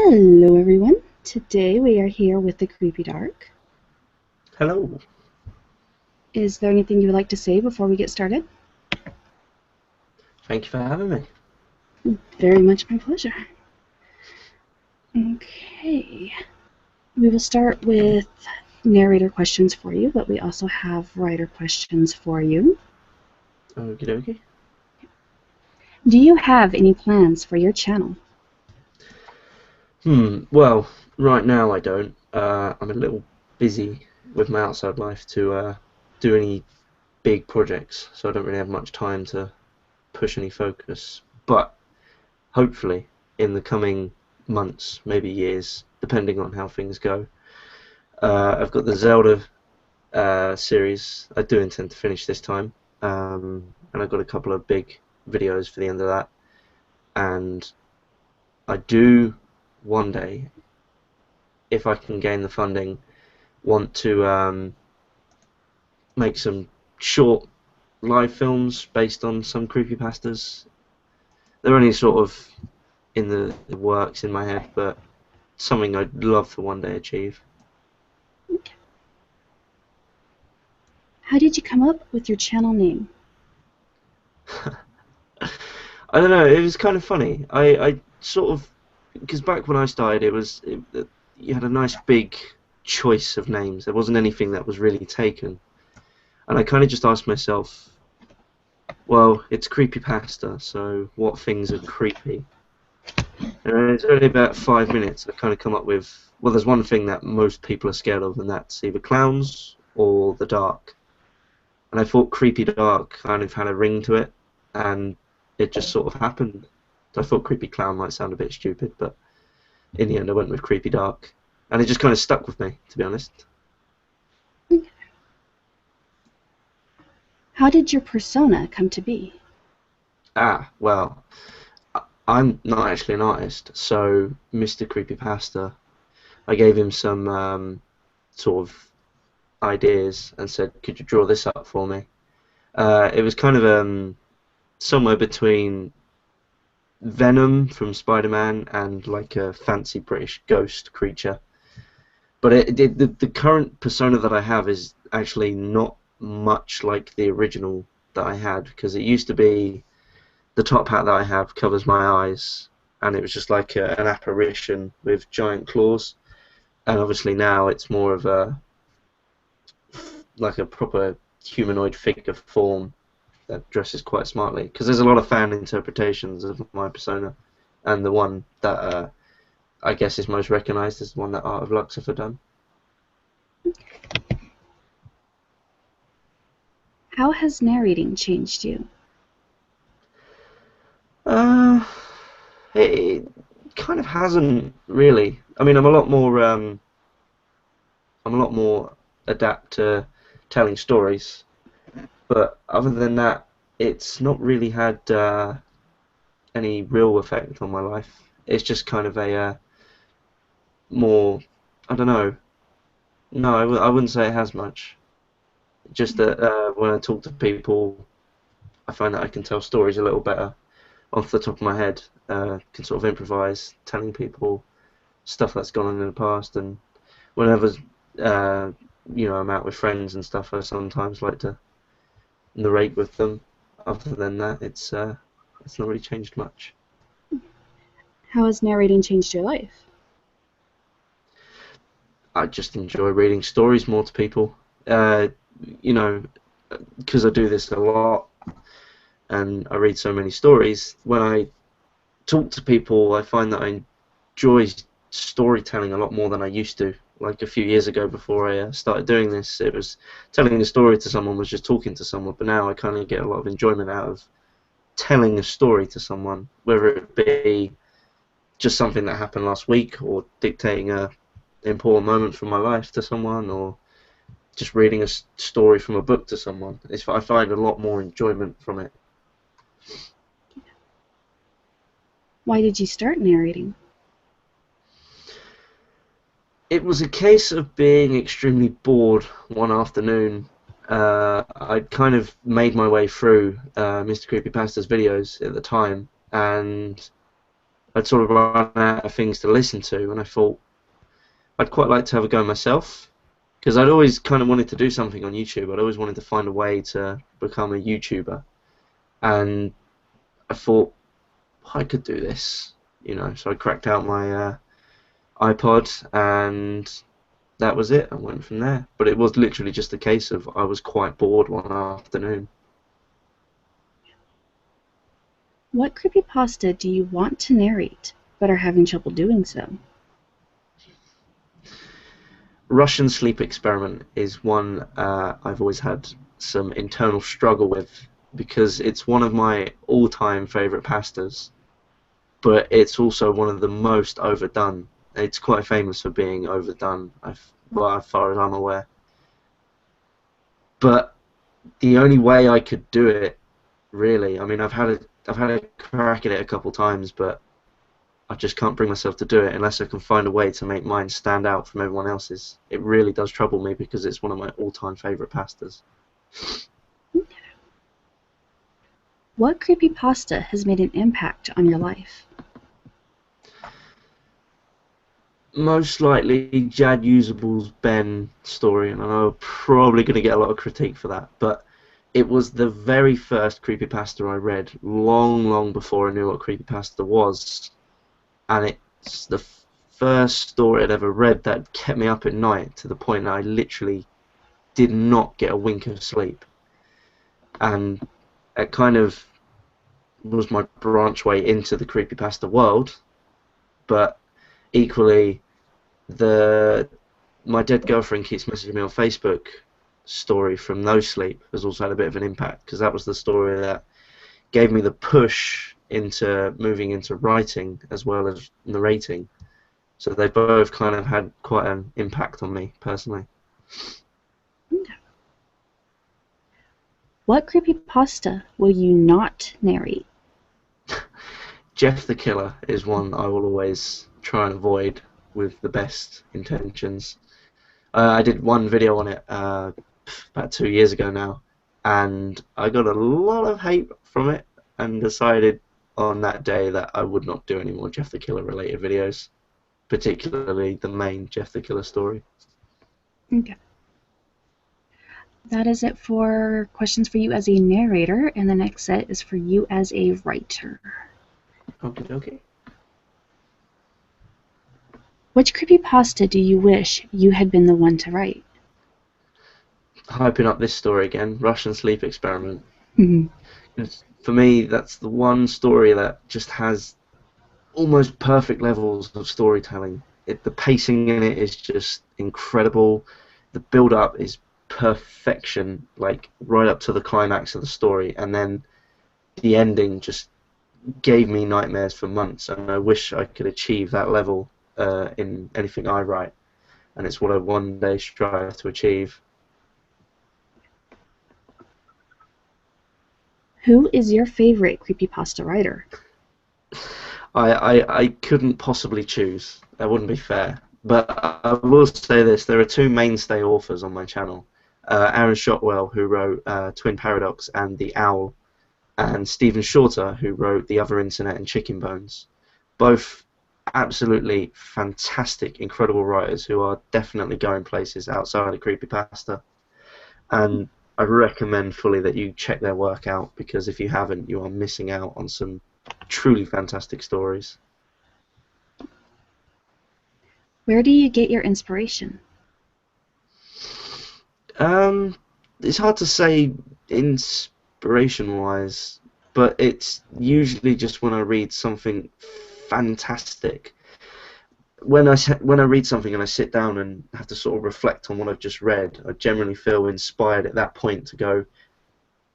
Hello everyone, today we are here with TheCreepyDark. Hello. Is there anything you would like to say before we get started? Thank you for having me. Very much my pleasure. Okay, we will start with narrator questions for you, but we also have writer questions for you. Okie dokie. Do you have any plans for your channel? Well, right now I don't. I'm a little busy with my outside life to do any big projects, so I don't really have much time to push any focus. But hopefully, in the coming months, maybe years, depending on how things go, I've got the Zelda series. I do intend to finish this time, and I've got a couple of big videos for the end of that. And I do one day, if I can gain the funding, want to make some short live films based on some creepypastas. They're only sort of in the works in my head, but something I'd love to one day achieve. Okay. How did you come up with your channel name? I don't know, it was kind of funny. I sort of, because back when I started, you had a nice big choice of names. There wasn't anything that was really taken. And I kind of just asked myself, well, it's creepypasta, so what things are creepy? And it's only about 5 minutes I kind of come up with, well, there's one thing that most people are scared of, and that's either clowns or the dark. And I thought creepy dark kind of had a ring to it, and it just sort of happened. So I thought creepy clown might sound a bit stupid, but in the end I went with creepy dark. And it just kind of stuck with me, to be honest. Okay. How did your persona come to be? Well, I'm not actually an artist, so Mr. Creepypasta, I gave him some sort of ideas and said, could you draw this up for me? It was kind of somewhere between Venom from Spider-Man and like a fancy British ghost creature. But the current persona that I have is actually not much like the original that I had, because it used to be the top hat that I have covers my eyes, and it was just like an apparition with giant claws. And obviously now it's more of a like a proper humanoid figure form that dresses quite smartly. Because there's a lot of fan interpretations of my persona, and the one that I guess is most recognised is the one that Art of Lux have done. How has narrating changed you? Uh, it kind of hasn't really. I mean, I'm a lot more adept to telling stories, but other than that, it's not really had any real effect on my life. It's just kind of a more, I don't know. No, I wouldn't say it has much. Just that when I talk to people, I find that I can tell stories a little better off the top of my head. Can sort of improvise, telling people stuff that's gone on in the past, and whenever uh, I'm out with friends and stuff, I sometimes like to narrate with them. Other than that, it's not really changed much. How has narrating changed your life? I just enjoy reading stories more to people. Uh, you know, because I do this a lot and I read so many stories. When I talk to people, I find that I enjoy storytelling a lot more than I used to. Like a few years ago, before I started doing this, it was telling a story to someone was just talking to someone. But now I kind of get a lot of enjoyment out of telling a story to someone, whether it be just something that happened last week, or dictating a important moment from my life to someone, or just reading a story from a book to someone. I find a lot more enjoyment from it. Why did you start narrating? It was a case of being extremely bored one afternoon. I'd kind of made my way through Mr. Creepypasta's videos at the time, and I'd sort of run out of things to listen to, and I thought I'd quite like to have a go myself, because I'd always kind of wanted to do something on YouTube. I'd always wanted to find a way to become a YouTuber, and I thought I could do this, you know. So I cracked out my iPod, and that was it. I went from there. But it was literally just a case of I was quite bored one afternoon. What creepypasta do you want to narrate, but are having trouble doing so? Russian sleep experiment is one I've always had some internal struggle with, because it's one of my all-time favourite pastas, but it's also one of the most overdone. It's quite famous for being overdone, well, as far as I'm aware. But the only way I could do it, really, I mean, I've had a crack at it a couple times, but I just can't bring myself to do it unless I can find a way to make mine stand out from everyone else's. It really does trouble me because it's one of my all-time favourite pastas. What creepypasta has made an impact on your life? Most likely Jad Usable's Ben story, and I know I'm probably going to get a lot of critique for that, but it was the very first creepypasta I read, long, long before I knew what creepypasta was, and it's the first story I'd ever read that kept me up at night to the point that I literally did not get a wink of sleep. And it kind of was my branch way into the creepypasta world, but equally, the my dead girlfriend keeps messaging me on Facebook story from No Sleep has also had a bit of an impact, because that was the story that gave me the push into moving into writing as well as narrating. So they both kind of had quite an impact on me personally. What creepypasta will you not narrate? Jeff the Killer is one I will always try and avoid with the best intentions. I did one video on it about 2 years ago now, and I got a lot of hate from it, and decided on that day that I would not do any more Jeff the Killer related videos, particularly the main Jeff the Killer story. Okay. That is it for questions for you as a narrator, and the next set is for you as a writer. Okay, okay. Which creepypasta do you wish you had been the one to write? Hyping up this story again, Russian sleep experiment. Mhm. For me, that's the one story that just has almost perfect levels of storytelling. The pacing in it is just incredible. The build-up is perfection, like right up to the climax of the story, and then the ending just gave me nightmares for months. And I wish I could achieve that level in anything I write, and it's what I one day strive to achieve. Who is your favorite creepypasta writer? I couldn't possibly choose. That wouldn't be fair. But I will say this: there are two mainstay authors on my channel. Aaron Shotwell, who wrote Twin Paradox and The Owl, and Stephen Shorter, who wrote The Other Internet and Chicken Bones. Both absolutely fantastic, incredible writers who are definitely going places outside of creepypasta. And I recommend fully that you check their work out, because if you haven't, you are missing out on some truly fantastic stories. Where do you get your inspiration? Um, it's hard to say inspiration-wise, but it's usually just when I read something fantastic. When I read something and I sit down and have to sort of reflect on what I've just read, I generally feel inspired at that point to go,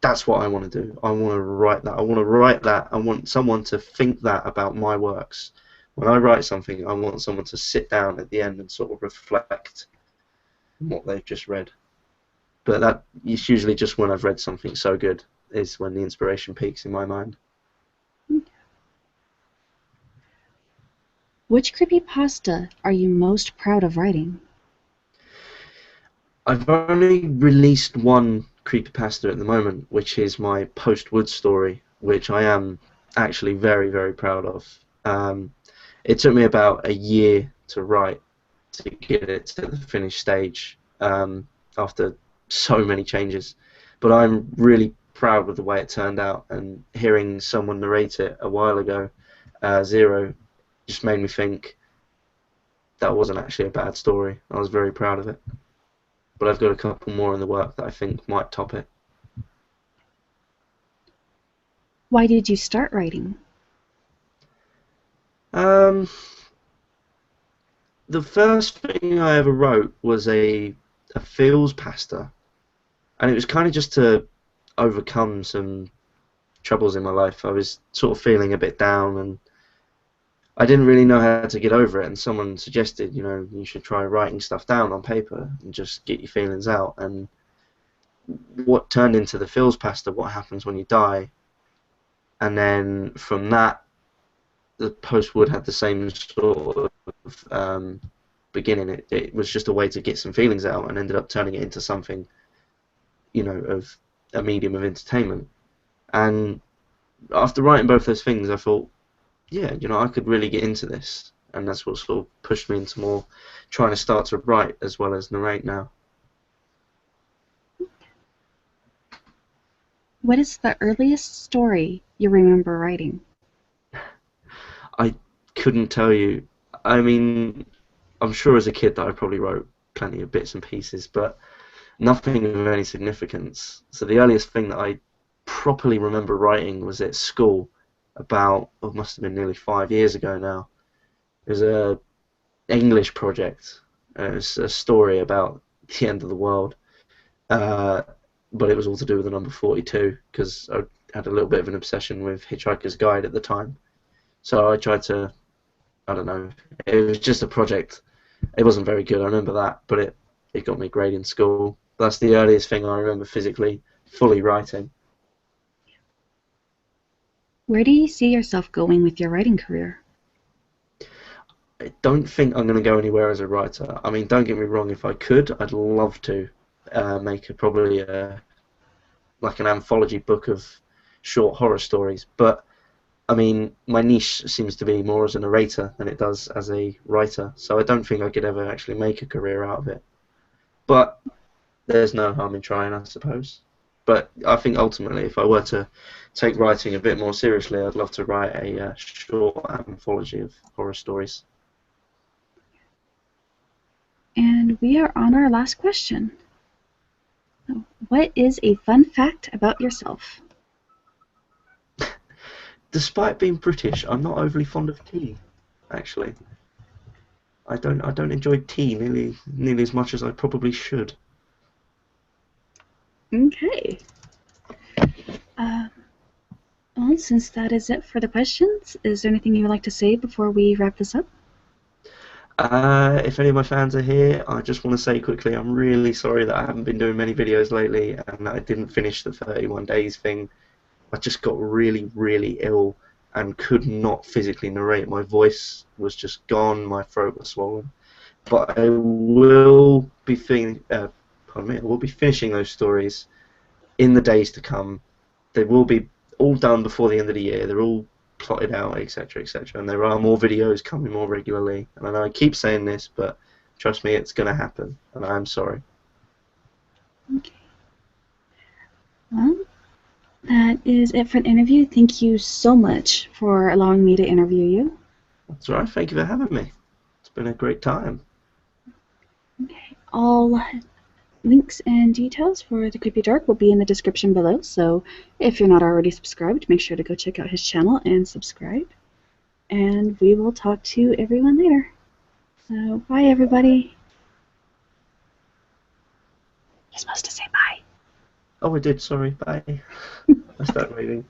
that's what I want to do. I want to write that. I want to write that. I want someone to think that about my works. When I write something, I want someone to sit down at the end and sort of reflect on what they've just read. But that is usually just when I've read something so good is when the inspiration peaks in my mind. Which creepypasta are you most proud of writing? I've only released one creepypasta at the moment, which is my post-Wood story, which I am actually very, very proud of. Um, it took me about a year to write to get it to the finished stage after so many changes. But I'm really proud of the way it turned out, and hearing someone narrate it a while ago, Zero, just made me think that wasn't actually a bad story. I was very proud of it. But I've got a couple more in the work that I think might top it. Why did you start writing? Um, the first thing I ever wrote was a feels pasta, and it was kind of just to overcome some troubles in my life. I was sort of feeling a bit down, and I didn't really know how to get over it. And someone suggested, you should try writing stuff down on paper and just get your feelings out. And what turned into the feels pasta, what happens when you die, and then from that, the post would have the same sort of beginning. It was just a way to get some feelings out, and ended up turning it into something, of a medium of entertainment. And after writing both those things, I thought, yeah, I could really get into this, and that's what sort of pushed me into more trying to start to write as well as narrate now. What is the earliest story you remember writing? I couldn't tell you. I mean, I'm sure as a kid that I probably wrote plenty of bits and pieces, but nothing of any significance. So the earliest thing that I properly remember writing was at school about, it must have been nearly 5 years ago now. It was a English project. It was a story about the end of the world, uh, but it was all to do with the number 42 because I had a little bit of an obsession with Hitchhiker's Guide at the time. So I tried to, I don't know, it was just a project. It wasn't very good, I remember that, but it got me a grade in school. That's the earliest thing I remember physically, fully writing. Where do you see yourself going with your writing career? I don't think I'm going to go anywhere as a writer. I mean, don't get me wrong, if I could, I'd love to make probably like an anthology book of short horror stories, but I mean, my niche seems to be more as a narrator than it does as a writer, so I don't think I could ever actually make a career out of it. But there's no harm in trying, I suppose. But I think ultimately, if I were to take writing a bit more seriously, I'd love to write a short anthology of horror stories. And we are on our last question. What is a fun fact about yourself? Despite being British, I'm not overly fond of tea, actually. I don't enjoy tea nearly as much as I probably should. Okay. Uh, well, since that is it for the questions, is there anything you would like to say before we wrap this up? If any of my fans are here, I just want to say quickly, I'm really sorry that I haven't been doing many videos lately and that I didn't finish the 31 days thing. I just got really, really ill and could not physically narrate. My voice was just gone, my throat was swollen. But I will be I will be finishing those stories in the days to come. They will be all done before the end of the year. They're all plotted out, etc., etc. And there are more videos coming more regularly. And I know I keep saying this, but trust me, it's going to happen. And I'm sorry. Okay. Well, that is it for the interview. Thank you so much for allowing me to interview you. That's all right. Thank you for having me. It's been a great time. Okay. All links and details for The Creepy Dark will be in the description below, so if you're not already subscribed, make sure to go check out his channel and subscribe. And we will talk to everyone later. So, bye everybody. You're supposed to say bye. Oh, I did. Sorry. Bye. I start waving.